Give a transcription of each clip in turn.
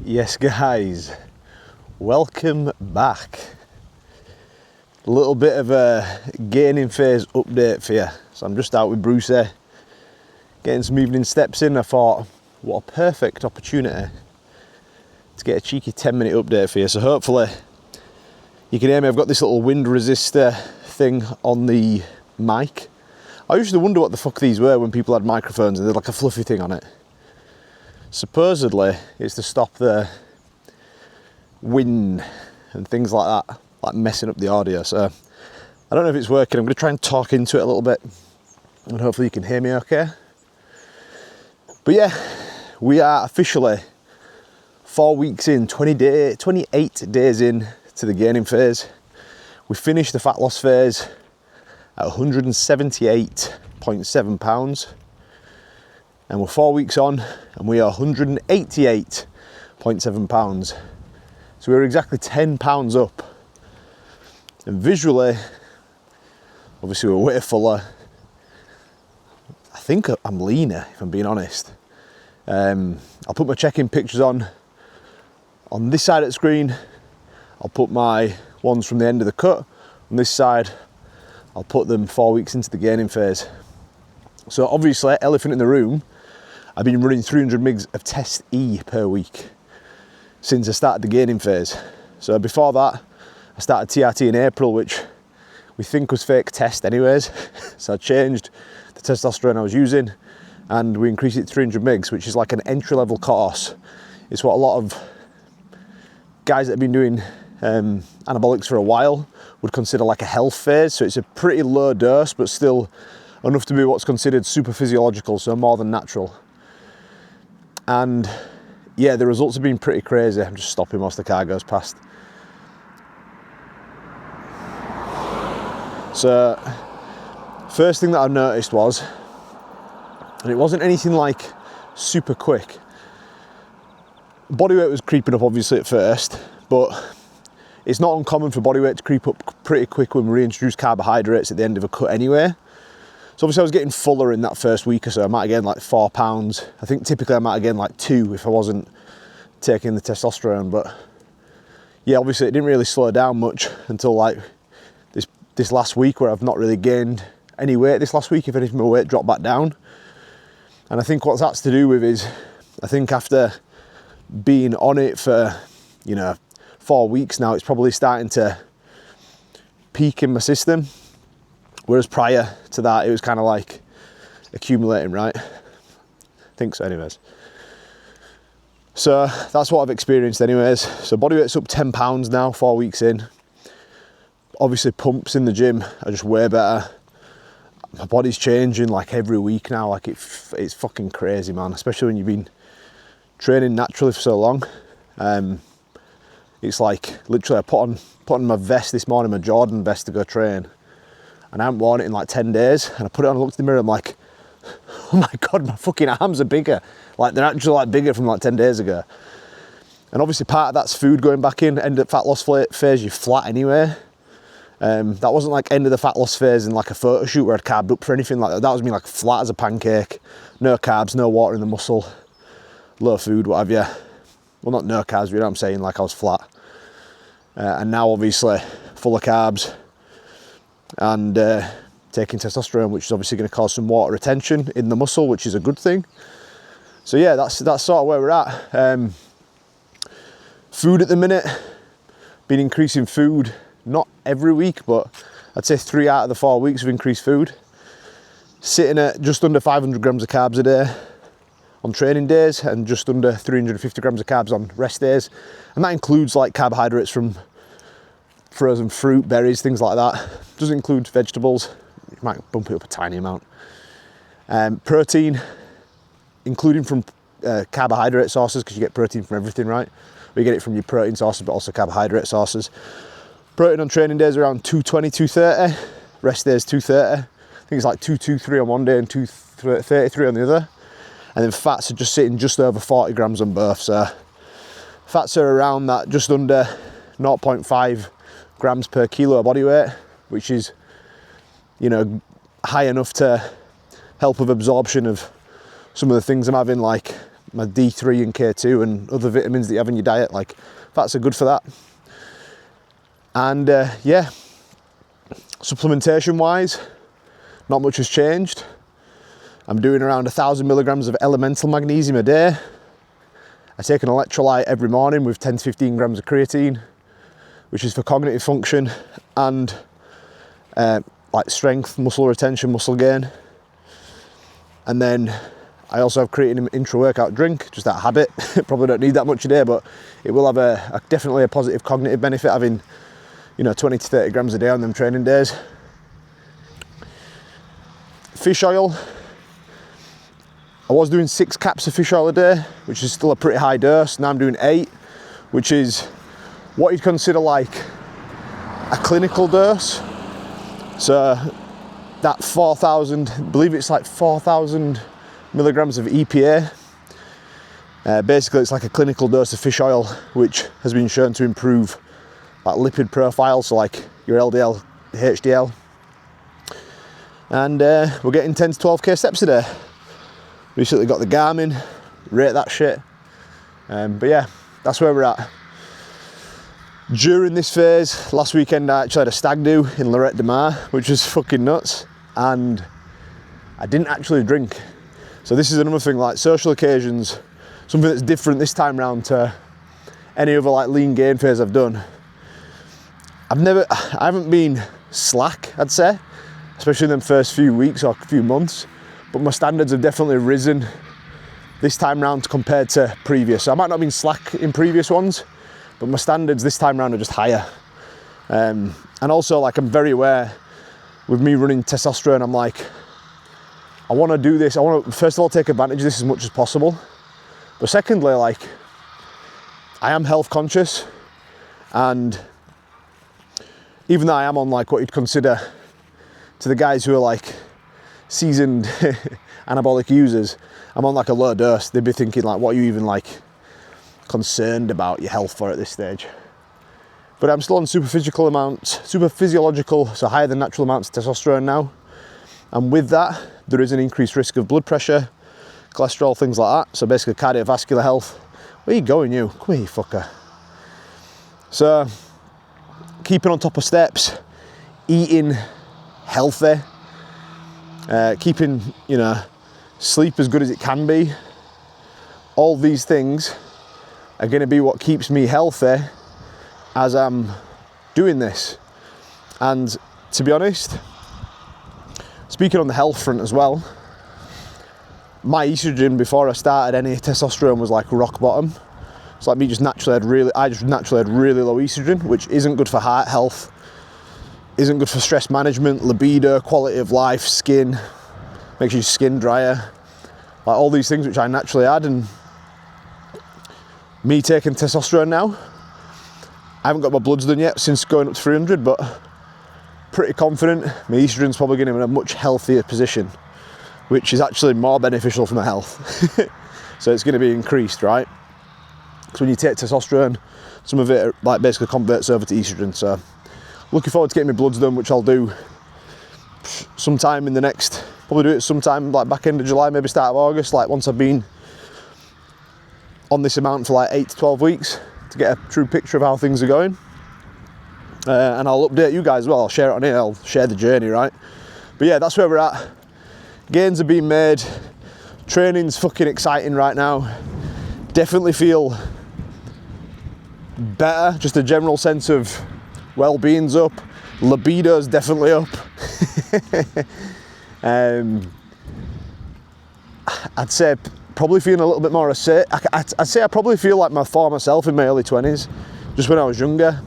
Yes guys, welcome back. A little bit of a gaining phase update for you. So I'm just out with Brucey, getting some evening steps in. I thought, what a perfect opportunity to get a cheeky 10-minute update for you. So hopefully you can hear me. I've got this little wind resistor thing on the mic. I used to wonder what the fuck these were when people had microphones and they're like a fluffy thing on it. Supposedly it's to stop the wind and things like that, like messing up the audio. So I don't know if it's working. I'm going to try and talk into it a little bit and hopefully you can hear me okay. But yeah, we are officially 4 weeks in, 28 days in to the gaining phase. We finished the fat loss phase at 178.7 pounds. And we're 4 weeks on and we are 188.7 pounds. So we're exactly 10 pounds up. And visually, obviously we're way fuller. I think I'm leaner, if I'm being honest. I'll put my check-in pictures on this side of the screen. I'll put my ones from the end of the cut. On this side, I'll put them 4 weeks into the gaining phase. So obviously, elephant in the room, I've been running 300 mgs of Test E per week since I started the gaining phase. So before that, I started TRT in April, which we think was fake test anyways. So I changed the testosterone I was using and we increased it to 300 mgs, which is like an entry-level course. It's what a lot of guys that have been doing anabolics for a while would consider like a health phase. So it's a pretty low dose, but still enough to be what's considered super physiological, so more than natural. And yeah, the results have been pretty crazy. I'm just stopping whilst the car goes past. So, first thing that I noticed was, and it wasn't anything like super quick, body weight was creeping up obviously at first, but it's not uncommon for body weight to creep up pretty quick when we reintroduce carbohydrates at the end of a cut anyway. So obviously I was getting fuller in that first week or so. I might have gained like 4 pounds. I think typically I might have gained like 2 if I wasn't taking the testosterone. But yeah, obviously it didn't really slow down much until like this last week, where I've not really gained any weight this last week. If anything, my weight dropped back down. And I think what that's to do with is, I think after being on it for, 4 weeks now, it's probably starting to peak in my system. Whereas prior to that, it was kind of like accumulating, right? I think so anyways. So that's what I've experienced anyways. So body weight's up 10 pounds now, 4 weeks in. Obviously pumps in the gym are just way better. My body's changing like every week now. Like it's fucking crazy, man. Especially when you've been training naturally for so long. It's like literally I put on my vest this morning, my Jordan vest to go train. And I haven't worn it in like 10 days. And I put it on and looked in the mirror, I'm like, oh my God, my fucking arms are bigger. Like they're actually like bigger from like 10 days ago. And obviously part of that's food going back in. End of fat loss phase, you're flat anyway. That wasn't like end of the fat loss phase in like a photo shoot where I'd carved up for anything like that. That was me like flat as a pancake. No carbs, no water in the muscle, low food, what have you. Well, not no carbs, but you know what I'm saying, like I was flat. And now obviously full of carbs and taking testosterone, which is obviously going to cause some water retention in the muscle, which is a good thing. So yeah, that's sort of where we're at. Food at the minute, been increasing food, not every week, but I'd say 3 out of the 4 weeks of increased food. Sitting at just under 500 grams of carbs a day on training days and just under 350 grams of carbs on rest days. And that includes like carbohydrates from frozen fruit, berries, things like that. Doesn't include vegetables. You might bump it up a tiny amount. Protein, including from carbohydrate sources, because you get protein from everything, right? You get it from your protein sources, but also carbohydrate sources. Protein on training days around 220, 230. Rest days 230. I think it's like 223 on one day and 233 on the other. And then fats are just sitting just over 40 grams on both. So fats are around that, just under 0.5 grams per kilo of body weight, which is, high enough to help with absorption of some of the things I'm having, like my D3 and K2 and other vitamins that you have in your diet. Like, fats are good for that. And yeah, supplementation wise, not much has changed. I'm doing around 1,000 milligrams of elemental magnesium a day. I take an electrolyte every morning with 10 to 15 grams of creatine, which is for cognitive function and like strength, muscle retention, muscle gain. And then I also have creatine intra-workout drink, just that habit. Probably don't need that much a day, but it will have definitely a positive cognitive benefit having, you know, 20 to 30 grams a day on them training days. Fish oil. I was doing 6 caps of fish oil a day, which is still a pretty high dose. Now I'm doing 8, which is what you'd consider like a clinical dose. So that 4,000, I believe it's like 4,000 milligrams of EPA. Basically it's like a clinical dose of fish oil, which has been shown to improve like lipid profiles, so like your LDL, HDL. And we're getting 10 to 12k steps a day. Recently got the Garmin, rate that shit. But yeah, that's where we're at. During this phase, last weekend I actually had a stag do in Lorette de Mar, which was fucking nuts. And I didn't actually drink. So this is another thing, like social occasions, something that's different this time round to any other like lean gain phase I've done. I haven't been slack, I'd say, especially in the first few weeks or few months. But my standards have definitely risen this time round compared to previous. So I might not have been slack in previous ones, but my standards this time round are just higher. And also, like, I'm very aware with me running testosterone, I'm like, I want to do this. I want to, first of all, take advantage of this as much as possible. But secondly, like, I am health conscious. And even though I am on like what you'd consider to the guys who are like seasoned anabolic users, I'm on like a low dose. They'd be thinking like, what are you even like concerned about your health for at this stage? But I'm still on super physiological, so higher than natural amounts of testosterone now. And with that, there is an increased risk of blood pressure, cholesterol, things like that. So basically cardiovascular health. Where are you going, you? Come here, you fucker. So keeping on top of steps, eating healthy, keeping, you know, sleep as good as it can be. All these things are going to be what keeps me healthy as I'm doing this. And to be honest, speaking on the health front as well, my estrogen before I started any testosterone was like rock bottom. It's like me I just naturally had really low estrogen, which isn't good for heart health, isn't good for stress management, libido, quality of life, skin, makes your skin drier, like all these things which I naturally had. And me taking testosterone now, I haven't got my bloods done yet since going up to 300, but pretty confident my estrogen's probably going to be in a much healthier position, which is actually more beneficial for my health. So it's going to be increased, right? Because when you take testosterone, some of it like basically converts over to estrogen. So looking forward to getting my bloods done, which I'll do sometime in the next, probably do it sometime like back end of July, maybe start of August, like once I've been on this amount for like 8 to 12 weeks to get a true picture of how things are going. And I'll update you guys as well. I'll share it on here, I'll share the journey, right? But yeah, that's where we're at. Gains are being made. Training's fucking exciting right now. Definitely feel better, just a general sense of well-being's up, libido's definitely up. I'd say probably feeling a little bit more assertive. I'd say I probably feel like my former self in my early 20s, just when I was younger,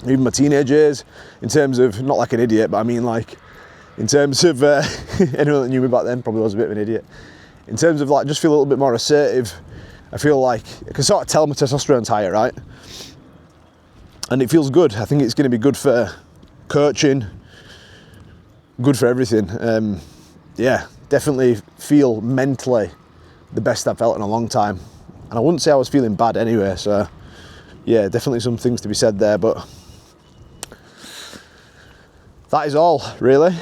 even my teenage years, in terms of, not like an idiot, but I mean like, in terms of, anyone that knew me back then probably was a bit of an idiot. In terms of like, just feel a little bit more assertive. I feel like I can sort of tell my testosterone's higher, right? And it feels good. I think it's going to be good for coaching, good for everything. Yeah, definitely feel mentally the best I've felt in a long time. And I wouldn't say I was feeling bad anyway, so yeah, definitely some things to be said there, but that is all, really.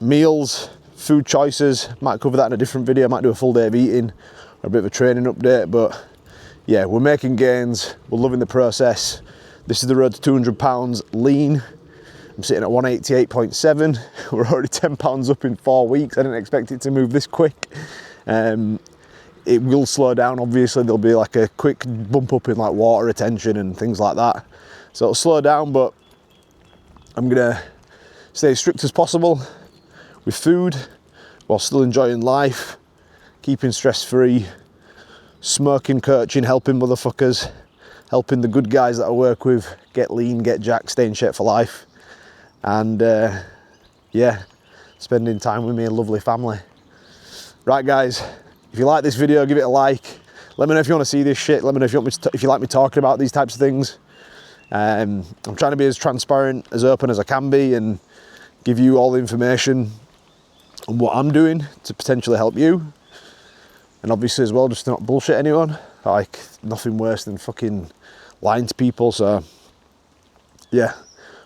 Meals, food choices, might cover that in a different video. I might do a full day of eating or a bit of a training update, but yeah, we're making gains, we're loving the process. This is the road to 200 pounds lean. I'm sitting at 188.7. We're already 10 pounds up in 4 weeks. I didn't expect it to move this quick. It will slow down, obviously. There'll be like a quick bump up in like water retention and things like that. So it'll slow down, but I'm gonna stay as strict as possible with food while still enjoying life, keeping stress-free, smoking, coaching, helping motherfuckers, helping the good guys that I work with get lean, get jacked, stay in shape for life, and yeah, spending time with me and lovely family. Right guys, if you like this video, give it a like. Let me know if you want to see this shit. Let me know if you want me to if you like me talking about these types of things. I'm trying to be as transparent, as open as I can be, and give you all the information on what I'm doing to potentially help you. And obviously as well, just to not bullshit anyone. Like, nothing worse than fucking lying to people. So yeah,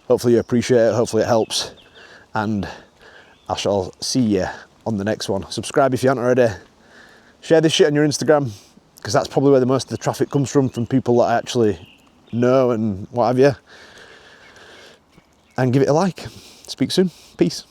hopefully you appreciate it, hopefully it helps, and I shall see you on the next one. Subscribe if you haven't already. Share this shit on your Instagram, because that's probably where the most of the traffic comes from people that I actually know and what have you. And give it a like. Speak soon. Peace.